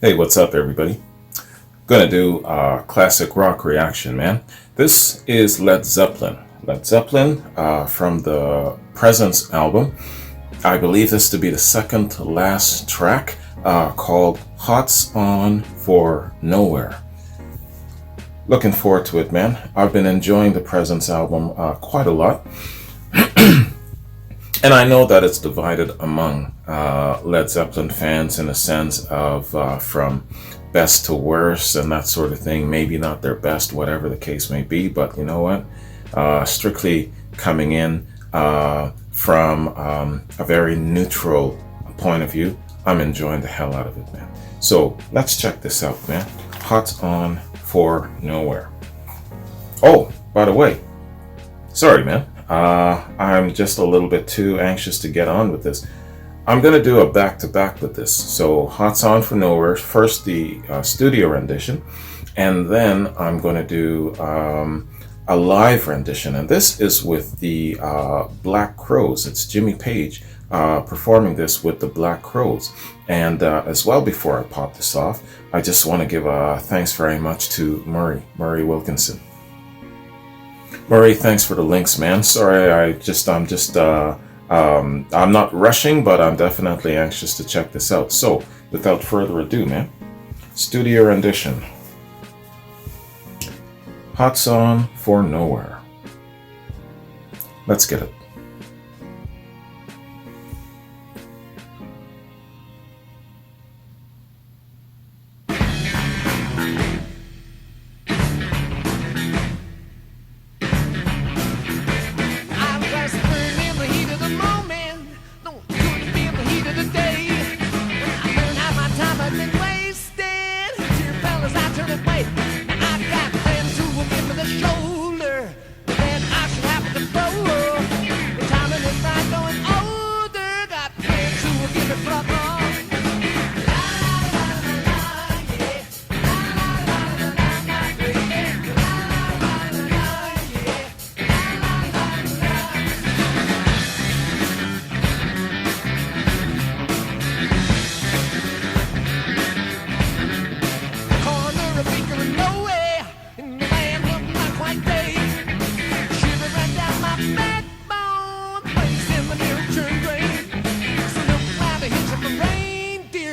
Hey, what's up, everybody? Gonna do a classic rock reaction, man. This is Led Zeppelin. Led Zeppelin from the Presence album. I believe this to be the second to last track called Hot's On for Nowhere. Looking forward to it, man. I've been enjoying the Presence album quite a lot. And I know that it's divided among Led Zeppelin fans in a sense of from best to worst and that sort of thing. Maybe not their best, whatever the case may be, but you know what? Strictly coming in from a very neutral point of view, I'm enjoying the hell out of it, man. So let's check this out, man. Hot On for Nowhere. Oh, by the way, sorry, man. I'm just a little bit too anxious to get on with this. I'm going to do a back-to-back with this. So Hot's On for Nowhere, first the studio rendition, and then I'm going to do a live rendition. And this is with the Black Crowes. It's Jimmy Page performing this with the Black Crowes. And as well, before I pop this off, I just want to give thanks very much to Murray Wilkinson. Murray, thanks for the links, man. Sorry, I'm not rushing, but I'm definitely anxious to check this out. So, without further ado, man, studio rendition. Hot's On for Nowhere. Let's get it.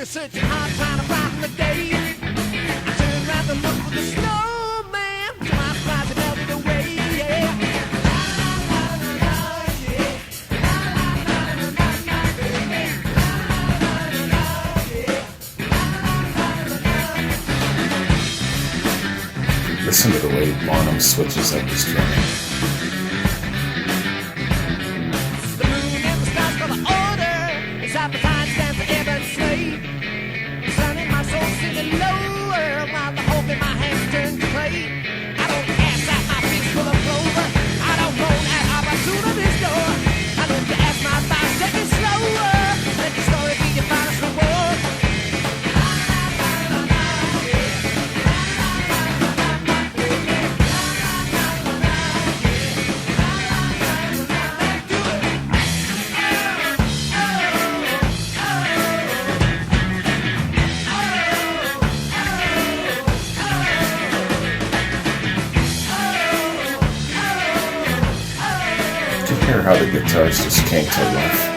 Such a hard trying to brighten the day. I turned around to look for the snowman. To my surprise, it melted away. Yeah. La la la la la, yeah. La la la la la la, baby. La la la la, yeah. La la la la. Listen to the way Bonham switches up his drumming. The moon and the stars for the order. It's appetite stands for ebb and slave. Sitting lower while the hope in my hands turn to clay. I don't ask at my feet full of clover. I don't moan at opportunity's door. I look to ask my thoughts, take it slower. Let the story be your finest reward. La la la la la, yeah. La la la la la la, baby. La la la la la, yeah. La la la la la, let's do it. Hear how the guitars just came to life.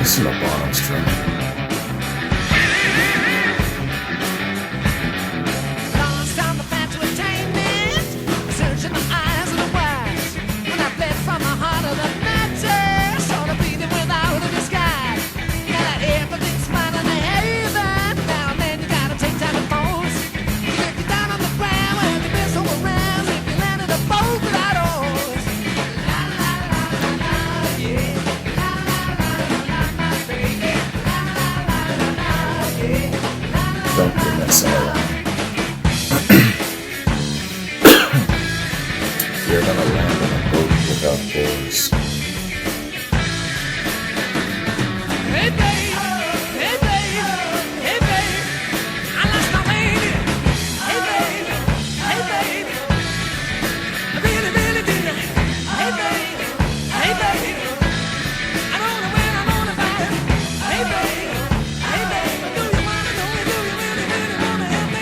Listen to Bonham's drumming. Peace. Hey babe, hey babe, hey babe, I lost my baby. Hey babe, hey babe, I really, really did. Hey babe, hey babe, I don't know when I'm on about it. Hey babe, do you wanna know me? Do you really, really wanna help me?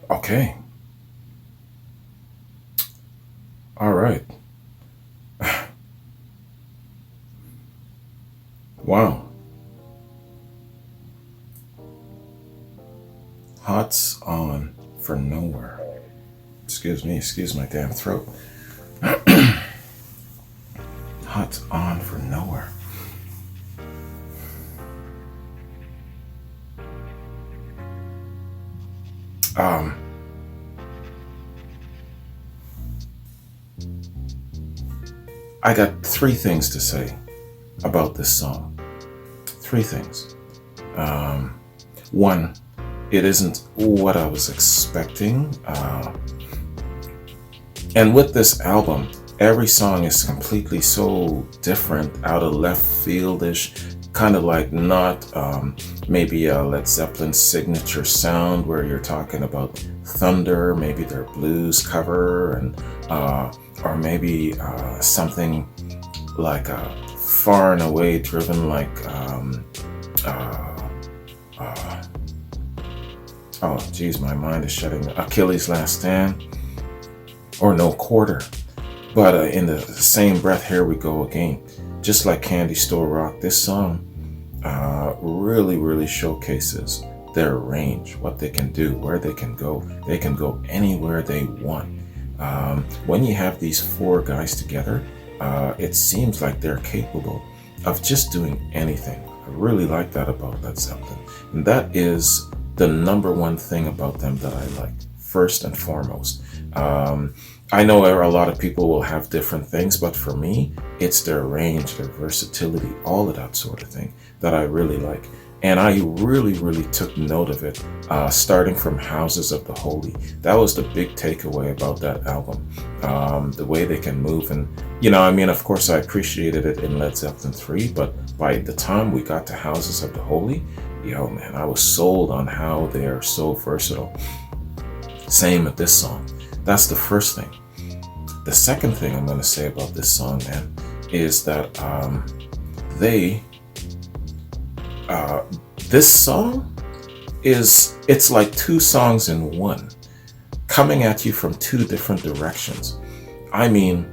Okay. All right. Wow. Hot's on for nowhere. Excuse me, excuse my damn throat. Hot's on for nowhere. I got three things to say about this song. Three things. One, it isn't what I was expecting. And with this album, every song is completely so different, out of left field-ish, kind of like not maybe a Led Zeppelin signature sound where you're talking about thunder, maybe their blues cover, and or maybe something like far and away driven like oh geez, my mind is shutting. Achilles' Last Stand or No Quarter. But in the same breath, here we go again. Just like Candy Store Rock, this song really, really showcases their range, what they can do, where they can go. They can go anywhere they want. When you have these four guys together, it seems like they're capable of just doing anything. I really like that about Led Zeppelin. And that is the number one thing about them that I like, first and foremost. I know a lot of people will have different things, but for me, it's their range, their versatility, all of that sort of thing that I really like. And I really, really took note of it, starting from Houses of the Holy. That was the big takeaway about that album, the way they can move. And, of course, I appreciated it in Led Zeppelin 3, but by the time we got to Houses of the Holy, man, I was sold on how they are so versatile. Same with this song. That's the first thing. The second thing I'm going to say about this song, man, is that this song it's like two songs in one, coming at you from two different directions. I mean,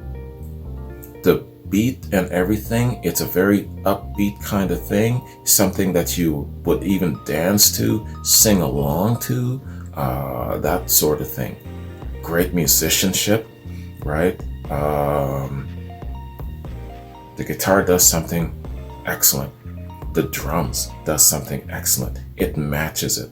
the beat and everything, it's a very upbeat kind of thing, something that you would even dance to, sing along to, that sort of thing. Great musicianship, right? The guitar does something excellent. The drums does something excellent. It matches it.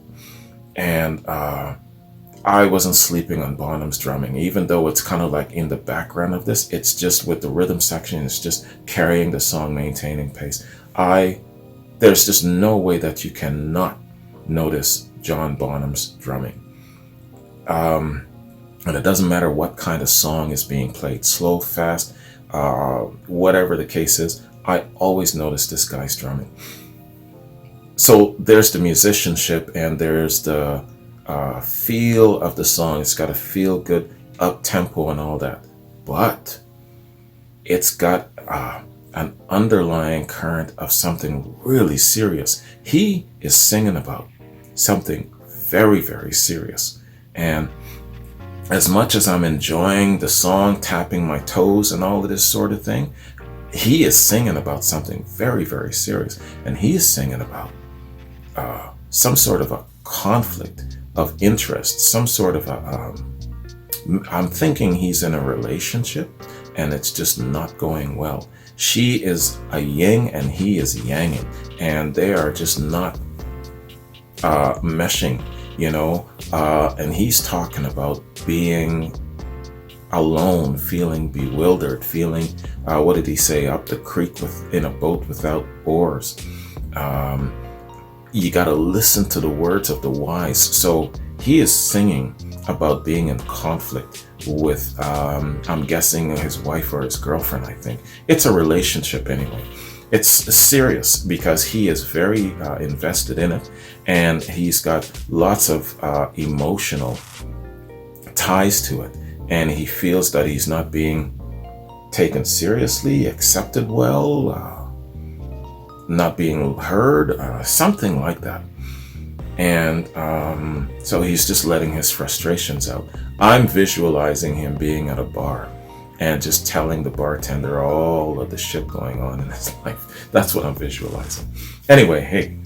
And I wasn't sleeping on Bonham's drumming, even though it's kind of like in the background of this. It's just with the rhythm section, it's just carrying the song, maintaining pace. There's just no way that you cannot notice John Bonham's drumming. And it doesn't matter what kind of song is being played, slow, fast, whatever the case is, I always notice this guy's drumming. So there's the musicianship and there's the feel of the song. It's got a feel good up tempo and all that, but it's got an underlying current of something really serious. He is singing about something very, very serious. And as much as I'm enjoying the song, tapping my toes and all of this sort of thing, he is singing about something very, very serious. And he is singing about some sort of a conflict of interest, some sort of a, I'm thinking he's in a relationship and it's just not going well. She is a yin and he is yanging, and they are just not meshing, and he's talking about being alone, feeling bewildered, feeling, what did he say, up the creek in a boat without oars. You got to listen to the words of the wise. So he is singing about being in conflict with, I'm guessing his wife or his girlfriend, I think. It's a relationship anyway. It's serious because he is very invested in it, and he's got lots of emotional ties to it, and he feels that he's not being taken seriously, accepted well, not being heard, something like that. And so he's just letting his frustrations out. I'm visualizing him being at a bar and just telling the bartender all of the shit going on in his life. That's what I'm visualizing. Anyway, hey,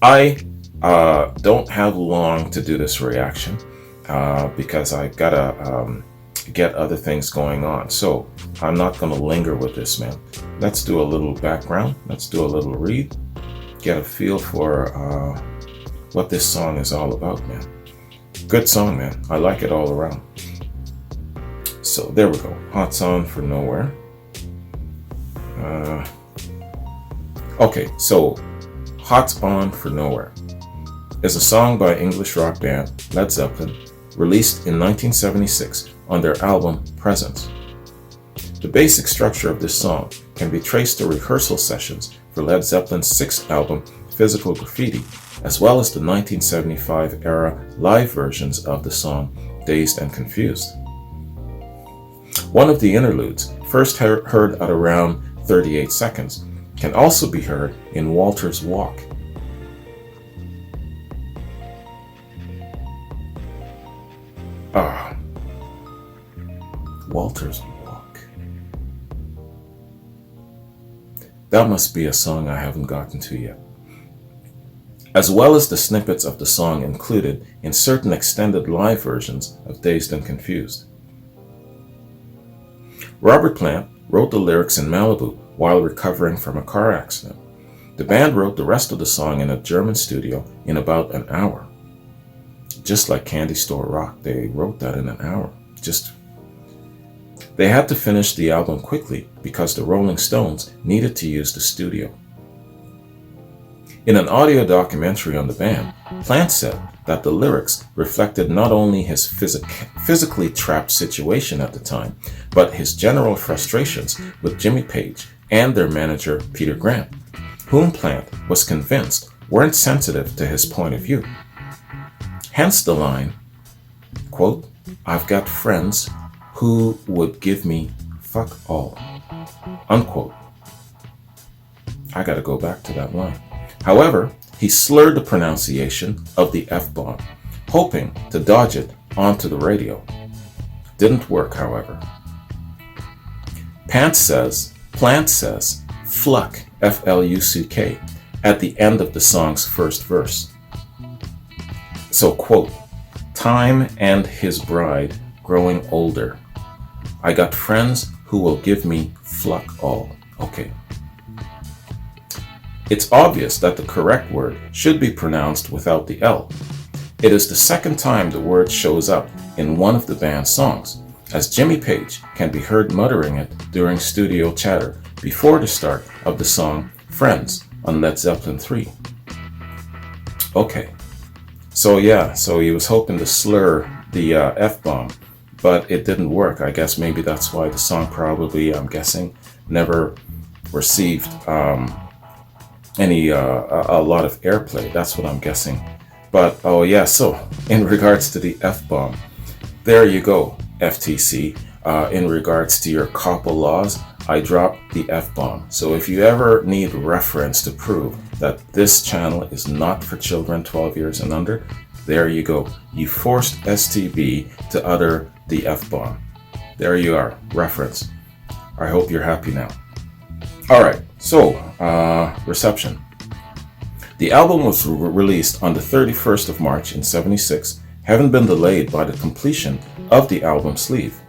I don't have long to do this reaction because I gotta get other things going on. So I'm not gonna linger with this, man. Let's do a little background. Let's do a little read. Get a feel for what this song is all about, man. Good song, man. I like it all around. So there we go. Hot's On for Nowhere. Okay, so Hot's On for Nowhere is a song by English rock band Led Zeppelin, released in 1976 on their album Presence. The basic structure of this song can be traced to rehearsal sessions for Led Zeppelin's sixth album, Physical Graffiti, as well as the 1975 era live versions of the song Dazed and Confused. One of the interludes, first heard at around 38 seconds, can also be heard in Walter's Walk. Walter's Walk. That must be a song I haven't gotten to yet. As well as the snippets of the song included in certain extended live versions of Dazed and Confused. Robert Plant wrote the lyrics in Malibu while recovering from a car accident. The band wrote the rest of the song in a German studio in about an hour. Just like Candy Store Rock, they wrote that in an hour. They had to finish the album quickly because the Rolling Stones needed to use the studio. In an audio documentary on the band, Plant said that the lyrics reflected not only his physically trapped situation at the time, but his general frustrations with Jimmy Page and their manager Peter Grant, whom Plant was convinced weren't sensitive to his point of view. Hence the line, quote, "I've got friends who would give me fuck all," unquote. I gotta go back to that line. However, he slurred the pronunciation of the F-bomb, hoping to dodge it onto the radio. Didn't work, however. Plant says, "Fluck," F-L-U-C-K, at the end of the song's first verse. So, quote, "Time and his bride growing older. I got friends who will give me fluck all." Okay. It's obvious that the correct word should be pronounced without the L. It is the second time the word shows up in one of the band's songs, as Jimmy Page can be heard muttering it during studio chatter before the start of the song Friends on Led Zeppelin 3. Okay, so he was hoping to slur the F-bomb, but it didn't work. I guess maybe that's why the song probably, I'm guessing, never received a lot of airplay. That's what I'm guessing. But so in regards to the F-bomb, there you go, FTC. In regards to your COPPA laws, I dropped the F-bomb. So if you ever need reference to prove that this channel is not for children 12 years and under, There you go. You forced STB to utter the F-bomb. There you are. Reference. I hope you're happy now. Alright, so, reception. The album was released on the 31st of March in '76, having been delayed by the completion of the album sleeve.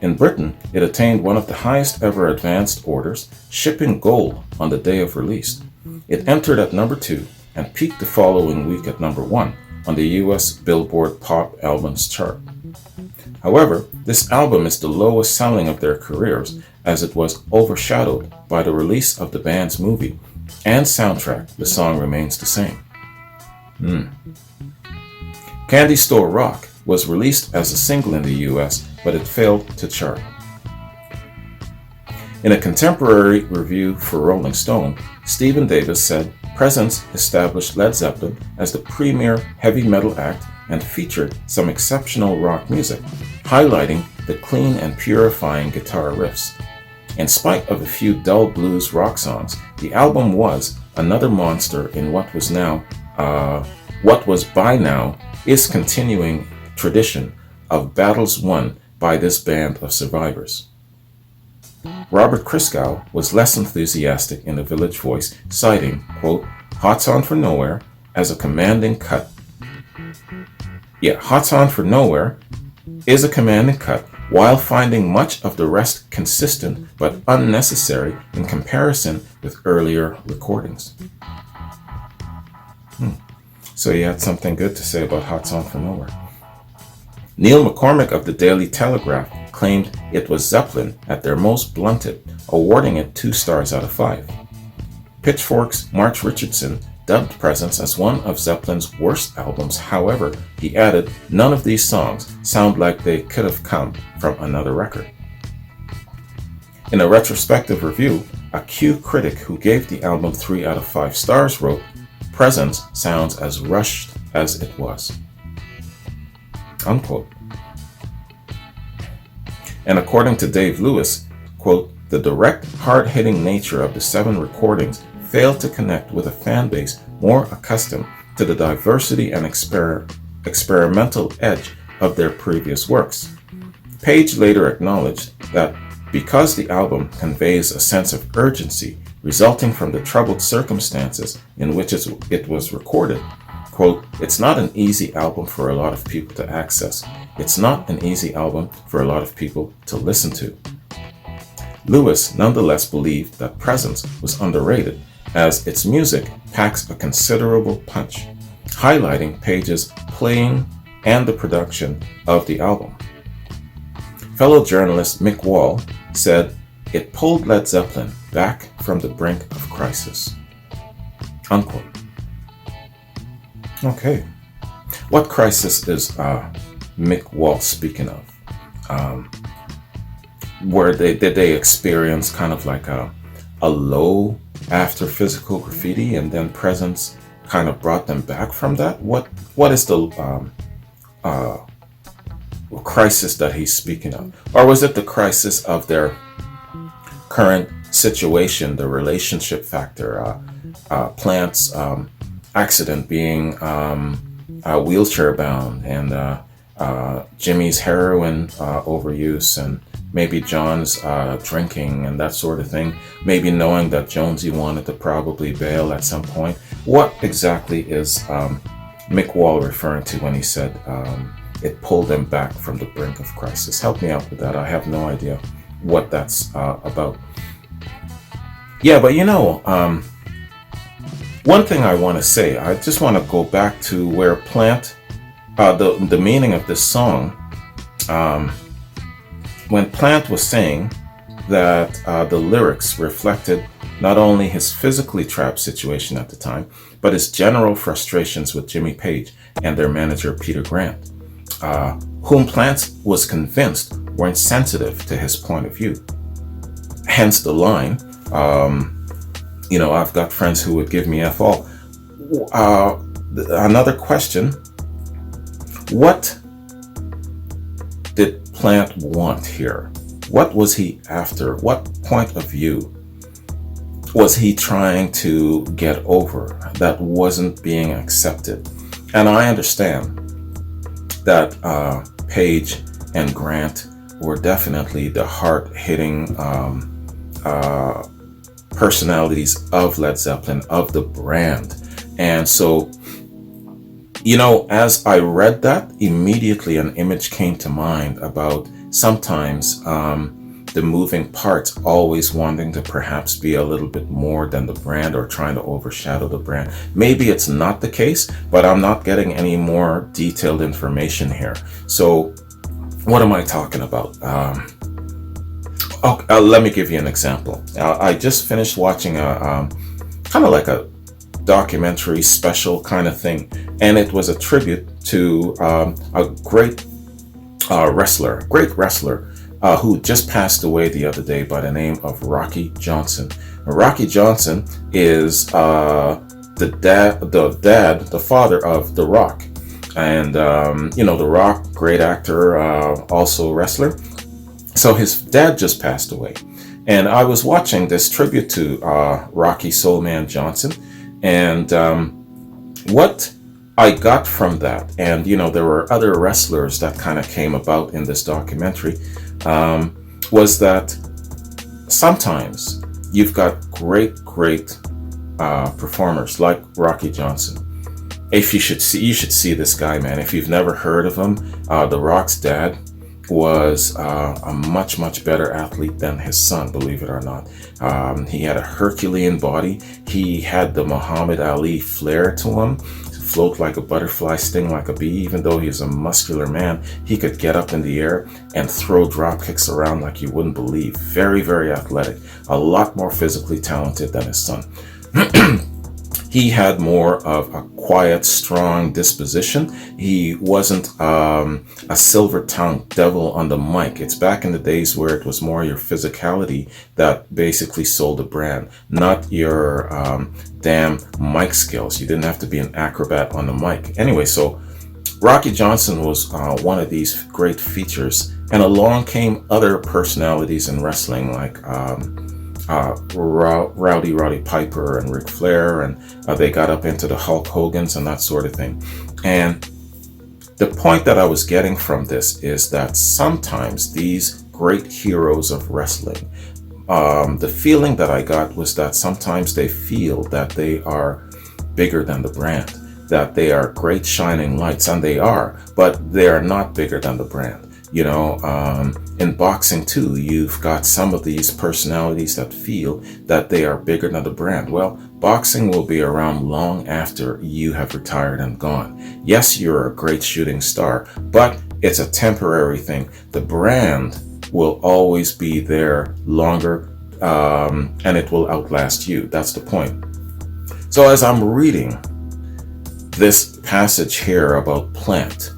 In Britain, it attained one of the highest ever advanced orders, shipping gold on the day of release. It entered at number 2 and peaked the following week at number 1 on the US Billboard Pop Albums chart. However, this album is the lowest selling of their careers, as it was overshadowed by the release of the band's movie and soundtrack. The song remains the same. Candy Store Rock was released as a single in the US, but it failed to chart. In a contemporary review for Rolling Stone, Stephen Davis said Presence established Led Zeppelin as the premier heavy metal act and featured some exceptional rock music, highlighting the clean and purifying guitar riffs. In spite of a few dull blues rock songs, the album was another monster in what was by now is continuing tradition of battles won by this band of survivors. Robert Christgau was less enthusiastic in the Village Voice, citing, quote, Hot's On For Nowhere as a commanding cut. Hot's On For Nowhere is a commanding cut, while finding much of the rest consistent but unnecessary in comparison with earlier recordings. So you had something good to say about Hot's On For Nowhere. Neil McCormick of the Daily Telegraph claimed it was Zeppelin at their most blunted, awarding it 2 stars out of 5. Pitchfork's March Richardson dubbed Presence as one of Zeppelin's worst albums. However, he added, none of these songs sound like they could have come from another record. In a retrospective review, a Q critic who gave the album 3 out of 5 stars wrote, Presence sounds as rushed as it was. Unquote. And according to Dave Lewis, quote, the direct, hard-hitting nature of the 7 recordings failed to connect with a fan base more accustomed to the diversity and experimental edge of their previous works. Page later acknowledged that because the album conveys a sense of urgency resulting from the troubled circumstances in which it was recorded, quote, it's not an easy album for a lot of people to access. It's not an easy album for a lot of people to listen to. Lewis nonetheless believed that Presence was underrated, as its music packs a considerable punch, highlighting Page's playing and the production of the album. Fellow journalist Mick Wall said, it pulled Led Zeppelin back from the brink of crisis. Unquote. Okay. What crisis is Mick Wall speaking of? Did they experience kind of like a low after physical graffiti, and then Presence kind of brought them back from that? What is the crisis that he's speaking of? Or was it the crisis of their current situation, the relationship factor, Plant's accident being wheelchair bound, and Jimmy's heroin overuse, and maybe John's drinking and that sort of thing, maybe knowing that Jonesy wanted to probably bail at some point? What exactly is Mick Wall referring to when he said it pulled them back from the brink of crisis? Help me out with that. I have no idea what that's about. Yeah, but one thing I want to say, I just want to go back to where Plant, the meaning of this song, when Plant was saying that the lyrics reflected not only his physically trapped situation at the time, but his general frustrations with Jimmy Page and their manager Peter Grant, whom Plant was convinced were insensitive to his point of view. Hence the line, I've got friends who would give me F all. Another question, what did Plant want here? What was he after? What point of view was he trying to get over that wasn't being accepted? And I understand that Page and Grant were definitely the hard-hitting personalities of Led Zeppelin, of the brand. And so, as I read that, immediately an image came to mind about sometimes the moving parts always wanting to perhaps be a little bit more than the brand, or trying to overshadow the brand. Maybe it's not the case, but I'm not getting any more detailed information here. So what am I talking about? Let me give you an example. I just finished watching a kind of like a documentary special kind of thing, and it was a tribute to a great wrestler who just passed away the other day by the name of Rocky Johnson. Rocky Johnson is the father of The Rock. And, The Rock, great actor, also wrestler. So his dad just passed away. And I was watching this tribute to Rocky Soulman Johnson. And what I got from that, and, there were other wrestlers that kind of came about in this documentary, was that sometimes you've got great performers like Rocky Johnson. You should see this guy, man. If you've never heard of him, The Rock's dad was a much better athlete than his son, believe it or not. He had a Herculean body. He had the Muhammad Ali flair to him. Float like a butterfly, sting like a bee. Even though he's a muscular man, he could get up in the air and throw drop kicks around like you wouldn't believe. Very athletic. A lot more physically talented than his son. He had more of a quiet, strong disposition. He wasn't a silver-tongued devil on the mic. It's back in the days where it was more your physicality that basically sold the brand, not your damn mic skills. You didn't have to be an acrobat on the mic. Anyway, so Rocky Johnson was one of these great features, and along came other personalities in wrestling like Rowdy Piper and Ric Flair, and they got up into the Hulk Hogan's and that sort of thing. And the point that I was getting from this is that sometimes these great heroes of wrestling, the feeling that I got was that sometimes they feel that they are bigger than the brand, that they are great shining lights, and they are, but they are not bigger than the brand. In boxing too, you've got some of these personalities that feel that they are bigger than the brand. Well, boxing will be around long after you have retired and gone. Yes, you're a great shooting star, but it's a temporary thing. The brand will always be there longer, and it will outlast you. That's the point. So as I'm reading this passage here about Plant,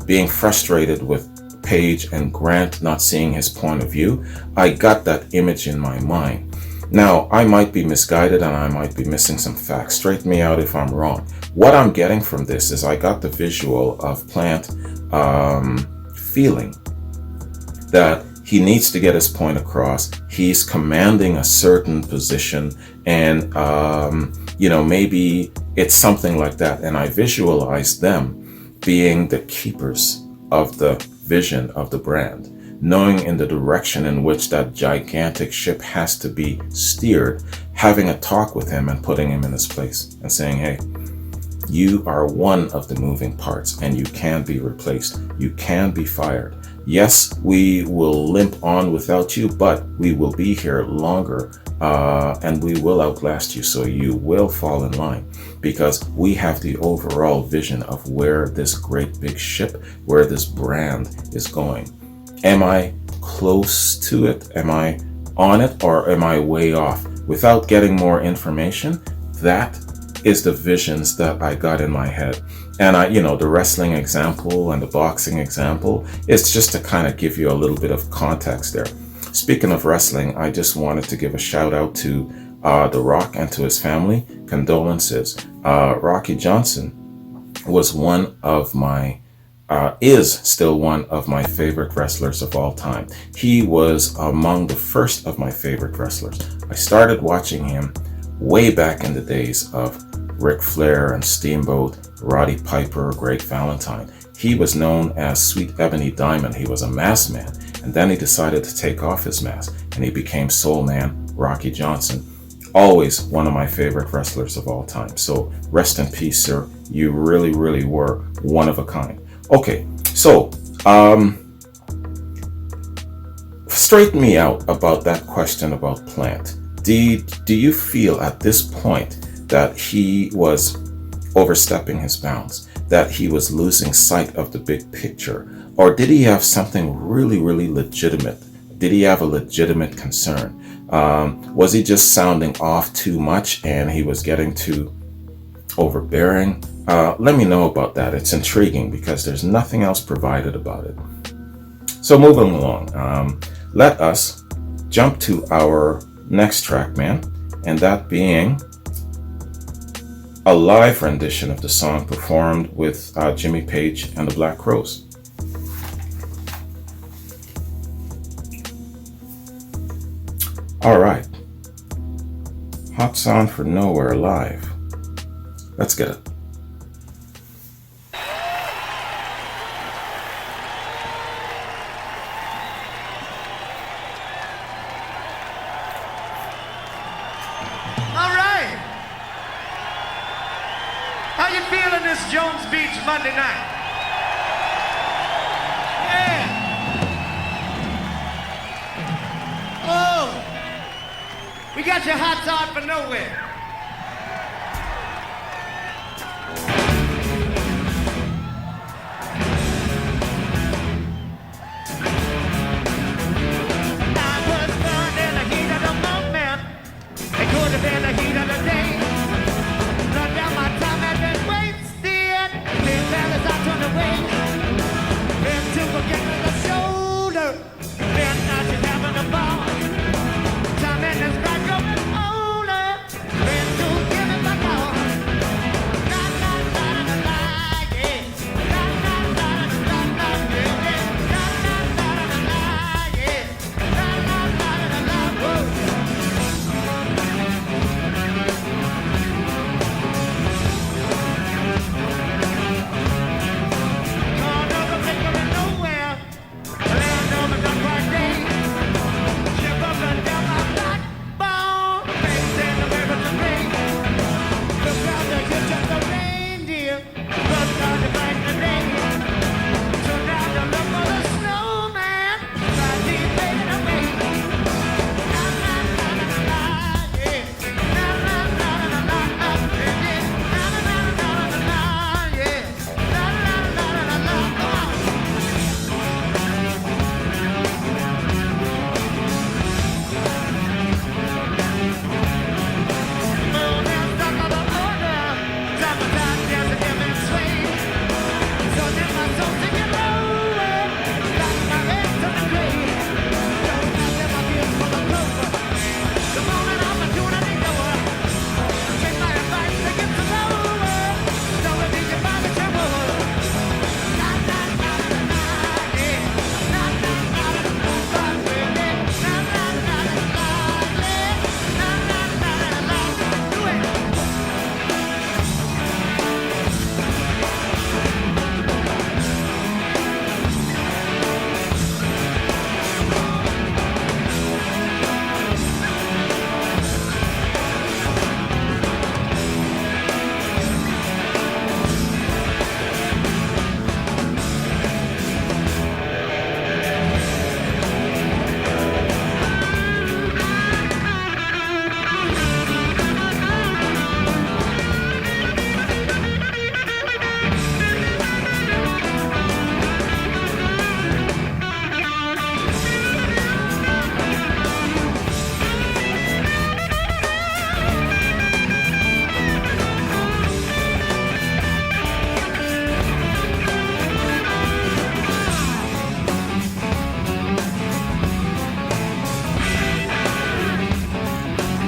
being frustrated with Page and Grant not seeing his point of view, I got that image in my mind. Now, I might be misguided and I might be missing some facts. Straighten me out if I'm wrong. What I'm getting from this is I got the visual of Plant feeling that he needs to get his point across. He's commanding a certain position, and maybe it's something like that. And I visualize them being the keepers of the vision of the brand, knowing in the direction in which that gigantic ship has to be steered, having a talk with him and putting him in his place and saying, hey, you are one of the moving parts and you can be replaced. You can be fired. Yes, we will limp on without you, but we will be here longer, and we will outlast you. So you will fall in line, because we have the overall vision of where this great big ship, where this brand is going. Am I close to it? Am I on it, or am I way off? Without getting more information, that is the visions that I got in my head. And the wrestling example and the boxing example, it's just to kind of give you a little bit of context there. Speaking of wrestling, I just wanted to give a shout out to The Rock and to his family. Condolences. Rocky Johnson was is still one of my favorite wrestlers of all time. He was among the first of my favorite wrestlers. I started watching him way back in the days of Ric Flair and Steamboat, Roddy Piper, Greg Valentine. He was known as Sweet Ebony Diamond. He was a masked man. And then he decided to take off his mask and he became Soul Man Rocky Johnson. Always one of my favorite wrestlers of all time. So rest in peace, sir. You really, really were one of a kind. Okay, so straighten me out about that question about Plant. Do you feel at this point that he was overstepping his bounds, that he was losing sight of the big picture, or did he have something really, really legitimate? Did he have a legitimate concern? Was he just sounding off too much and he was getting too overbearing? Let me know about that. It's intriguing because there's nothing else provided about it. So moving along, let us jump to our next track, man, and that being a live rendition of the song performed with Jimmy Page and the Black Crowes. All right, hot sound for Nowhere live. Let's get it. How you feeling this Jones Beach Monday night? Yeah. Oh, we got your hot side for Nowhere. I was burned in the heat of the moment. It could have been the heat of the day. Run down my time and been wasted. Big fellas out on the way. Been to forget to the shoulder. Been out you having a ball. Time in this back up and older. Been to give it back on. La la la la la, yeah. La la la la la, yeah. La la la la la, yeah. La la la la la, whoa.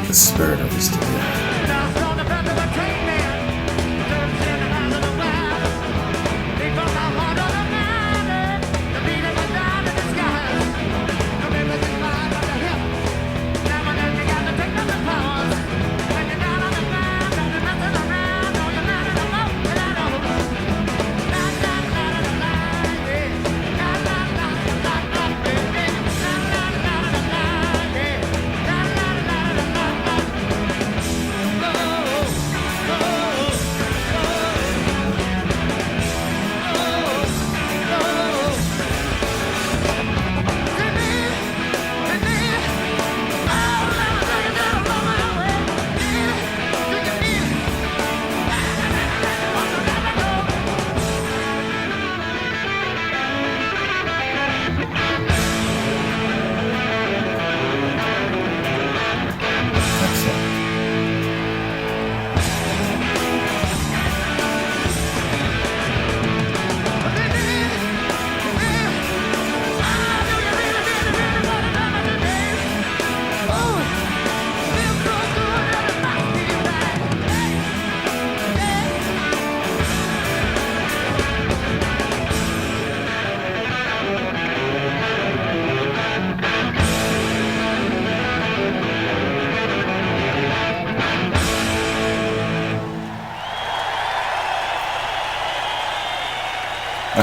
The spirit of his story.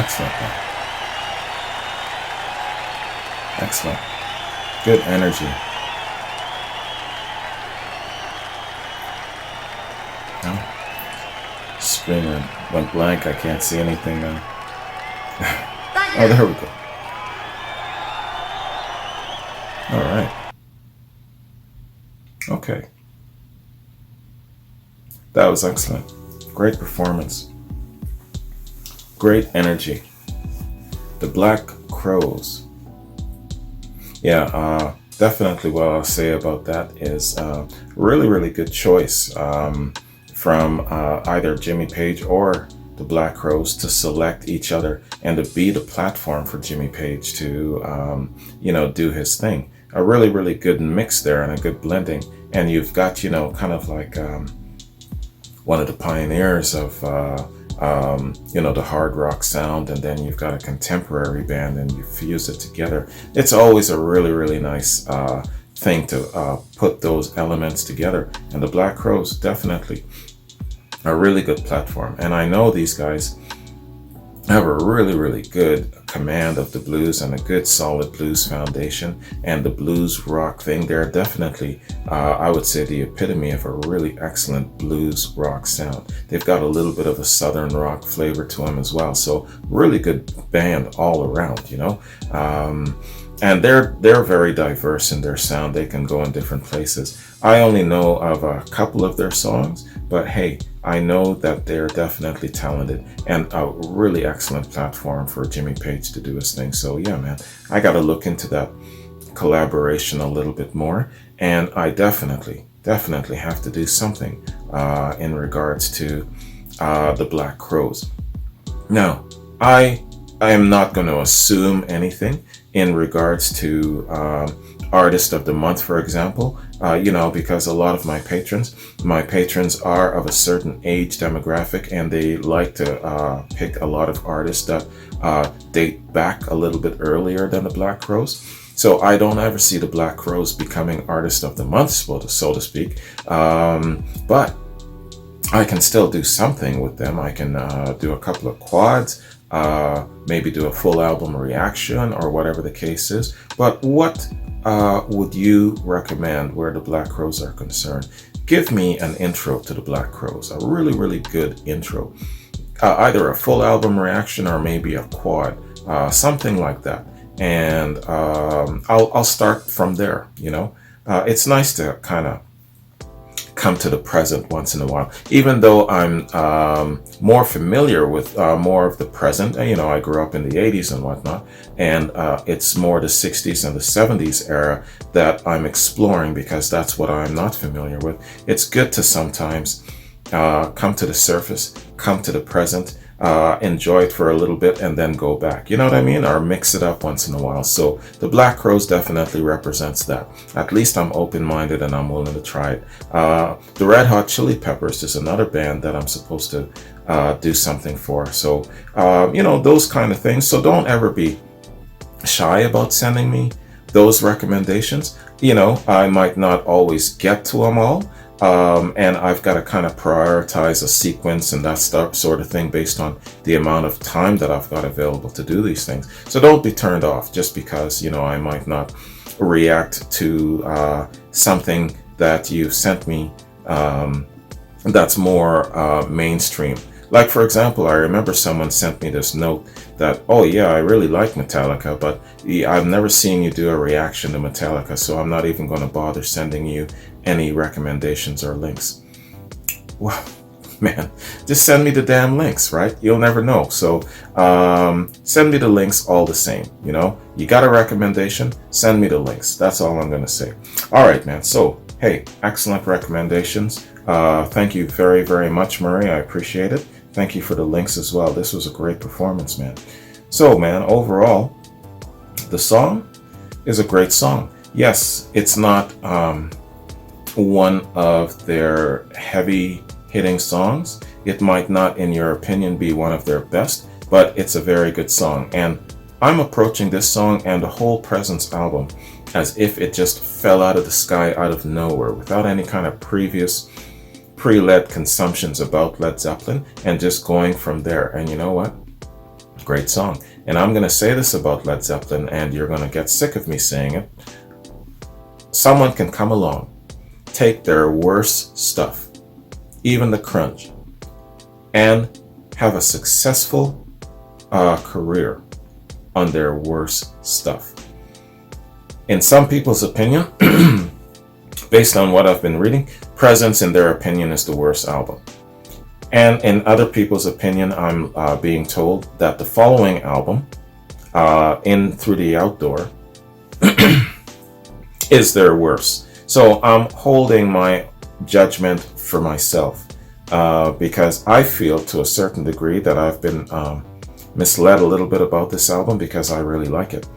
Excellent, man. Excellent. Good energy. No? Screen went blank. I can't see anything now. Oh, there we go. All right. Okay. That was excellent. Great performance. Great energy. The Black Crows. Yeah, definitely what I'll say about that is really, really good choice from either Jimmy Page or the Black Crows to select each other and to be the platform for Jimmy Page to, do his thing. A really, really good mix there and a good blending. And you've got, kind of like one of the pioneers of, the hard rock sound, and then you've got a contemporary band and you fuse it together. It's always a really, really nice thing to put those elements together. And the Black Crows, definitely a really good platform. And I know these guys have a really, really good command of the blues and a good solid blues foundation, and the blues rock thing. They're definitely, I would say, the epitome of a really excellent blues rock sound. They've got a little bit of a southern rock flavor to them as well. So really good band all around, and they're very diverse in their sound. They can go in different places. I only know of a couple of their songs, but hey, I know that they're definitely talented and a really excellent platform for Jimmy Page to do his thing. So yeah, man, I got to look into that collaboration a little bit more, and I definitely have to do something in regards to the Black Crows. Now, I am not going to assume anything in regards to Artist of the Month, for example, because a lot of my patrons are of a certain age demographic, and they like to pick a lot of artists that date back a little bit earlier than the Black Crows. So I don't ever see the Black Crows becoming Artist of the Month, so to speak. But I can still do something with them. I can do a couple of quads, maybe do a full album reaction or whatever the case is. But what would you recommend where the Black Crows are concerned? Give me an intro to the Black Crows, a really, really good intro. Either a full album reaction or maybe a quad, something like that. And I'll start from there, It's nice to kind of come to the present once in a while, even though I'm more familiar with more of the present. I grew up in the 80s and whatnot, and it's more the 60s and the 70s era that I'm exploring, because that's what I'm not familiar with. It's good to sometimes come to the surface, come to the present, enjoy it for a little bit, and then go back, you know what I mean, or mix it up once in a while. So the Black Crows definitely represents that. At least I'm open-minded and I'm willing to try it. The Red Hot Chili Peppers is another band that I'm supposed to do something for. So those kind of things. So don't ever be shy about sending me those recommendations. I might not always get to them all, and I've got to kind of prioritize a sequence and that sort of thing based on the amount of time that I've got available to do these things. So don't be turned off just because I might not react to something that you've sent me that's more mainstream. Like, for example, I remember someone sent me this note that, oh yeah, I really like Metallica, but I've never seen you do a reaction to Metallica, so I'm not even going to bother sending you any recommendations or links. Well, man, just send me the damn links, right? You'll never know. So send me the links all the same. You got a recommendation, send me the links. That's all I'm going to say. All right, man. So, hey, excellent recommendations. Thank you very, very much, Murray. I appreciate it. Thank you for the links as well. This was a great performance, man. So, man, overall, the song is a great song. Yes, it's not one of their heavy hitting songs. It might not, in your opinion, be one of their best, but it's a very good song. And I'm approaching this song and the whole Presence album as if it just fell out of the sky, out of nowhere, without any kind of previous pre-led consumptions about Led Zeppelin, and just going from there. And you know what? Great song. And I'm going to say this about Led Zeppelin, and you're going to get sick of me saying it. Someone can come along, take their worst stuff, even the crunch, and have a successful career on their worst stuff. In some people's opinion, based on what I've been reading, Presence, in their opinion, is the worst album. And in other people's opinion, I'm being told that the following album, In Through the Outdoor, is their worst. So I'm holding my judgment for myself because I feel to a certain degree that I've been misled a little bit about this album because I really like it.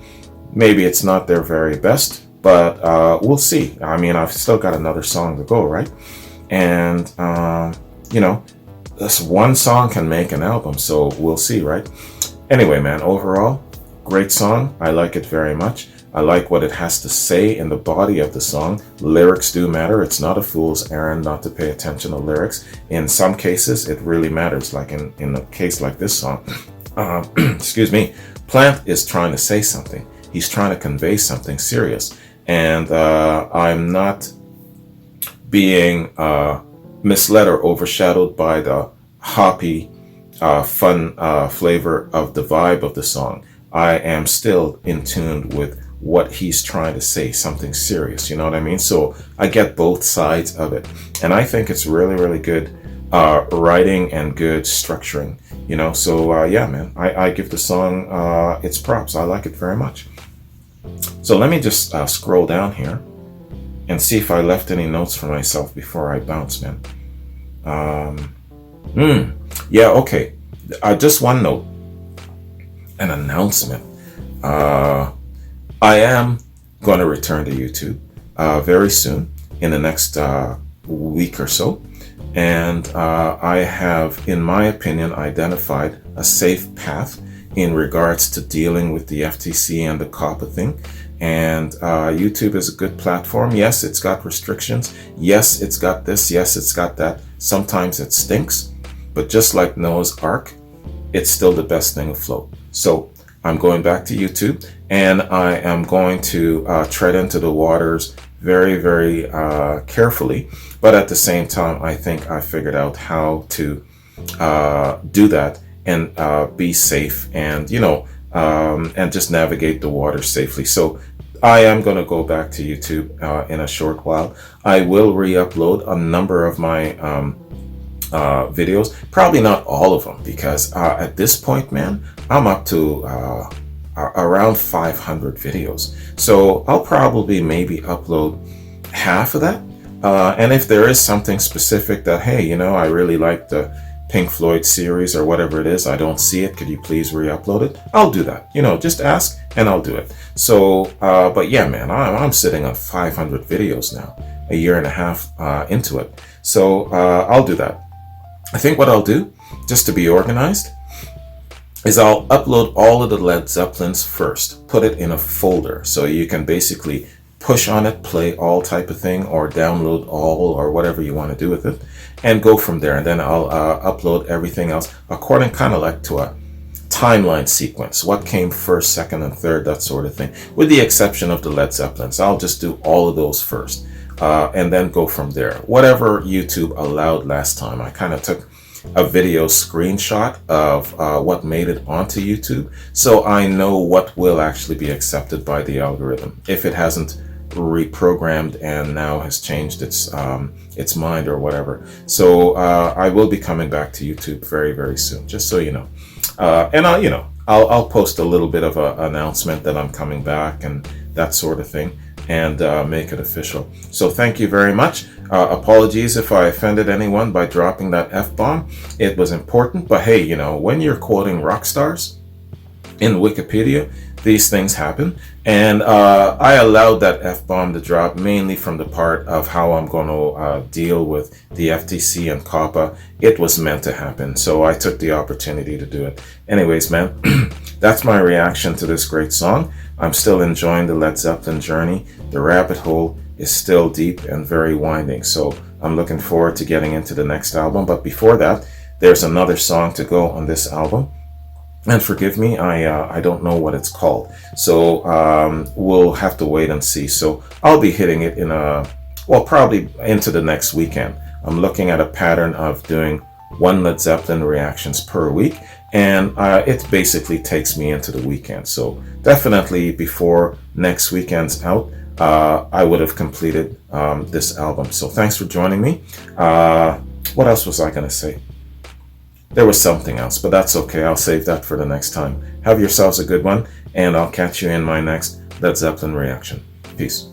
Maybe it's not their very best, but we'll see. I mean, I've still got another song to go, right? And, this one song can make an album, so we'll see, right? Anyway, man, overall, great song. I like it very much. I like what it has to say in the body of the song. Lyrics do matter. It's not a fool's errand not to pay attention to lyrics. In some cases, it really matters, like in a case like this song. Excuse me. Plant is trying to say something. He's trying to convey something serious. And I'm not being misled or overshadowed by the hoppy, fun flavor of the vibe of the song. I am still in tune with what he's trying to say, something serious, you know what I mean? So I get both sides of it. And I think it's really, really good writing and good structuring, So yeah, man, I give the song its props. I like it very much. So let me just scroll down here and see if I left any notes for myself before I bounce, man. Yeah, okay. Just one note. An announcement. I am going to return to YouTube very soon, in the next week or so. And I have, in my opinion, identified a safe path in regards to dealing with the FTC and the COPPA thing. And YouTube is a good platform. Yes, it's got restrictions. Yes, it's got this. Yes, it's got that. Sometimes it stinks. But just like Noah's Ark, it's still the best thing afloat. So I'm going back to YouTube, and I am going to tread into the waters very, very carefully. But at the same time, I think I figured out how to do that and be safe and, and just navigate the water safely. So I am going to go back to YouTube in a short while. I will re-upload a number of my videos, probably not all of them, because at this point, man, I'm up to around 500 videos. So I'll probably maybe upload half of that. And if there is something specific that, hey, I really like the Pink Floyd series or whatever it is, I don't see it, could you please re-upload it? I'll do that. Just ask and I'll do it. So, but yeah, man, I'm sitting on 500 videos now, a year and a half into it. So I'll do that. I think what I'll do, just to be organized, is I'll upload all of the Led Zeppelins first, put it in a folder, so you can basically push on it, play all type of thing, or download all, or whatever you want to do with it, and go from there. And then I'll upload everything else according kind of like to a timeline sequence, what came first, second, and third, that sort of thing, with the exception of the Led Zeppelins. I'll just do all of those first. And then go from there. Whatever YouTube allowed last time, I kind of took a video screenshot of what made it onto YouTube, so I know what will actually be accepted by the algorithm if it hasn't reprogrammed and now has changed its mind or whatever. So I will be coming back to YouTube very, very soon, just so you know. And I'll post a little bit of an announcement that I'm coming back and that sort of thing, and make it official. So thank you very much. Apologies if I offended anyone by dropping that F-bomb. It was important, but hey, when you're quoting rock stars in Wikipedia, these things happen. And I allowed that F-bomb to drop mainly from the part of how I'm going to deal with the FTC and COPPA. It was meant to happen, so I took the opportunity to do it. Anyways, man, that's my reaction to this great song. I'm still enjoying the Led Zeppelin journey. The rabbit hole is still deep and very winding, so I'm looking forward to getting into the next album. But before that, there's another song to go on this album. And forgive me, I don't know what it's called. So we'll have to wait and see. So I'll be hitting it probably into the next weekend. I'm looking at a pattern of doing one Led Zeppelin reactions per week, and it basically takes me into the weekend. So definitely before next weekend's out, I would have completed this album. So thanks for joining me. What else was I going to say? There was something else, but that's okay. I'll save that for the next time. Have yourselves a good one, and I'll catch you in my next Led Zeppelin reaction. Peace.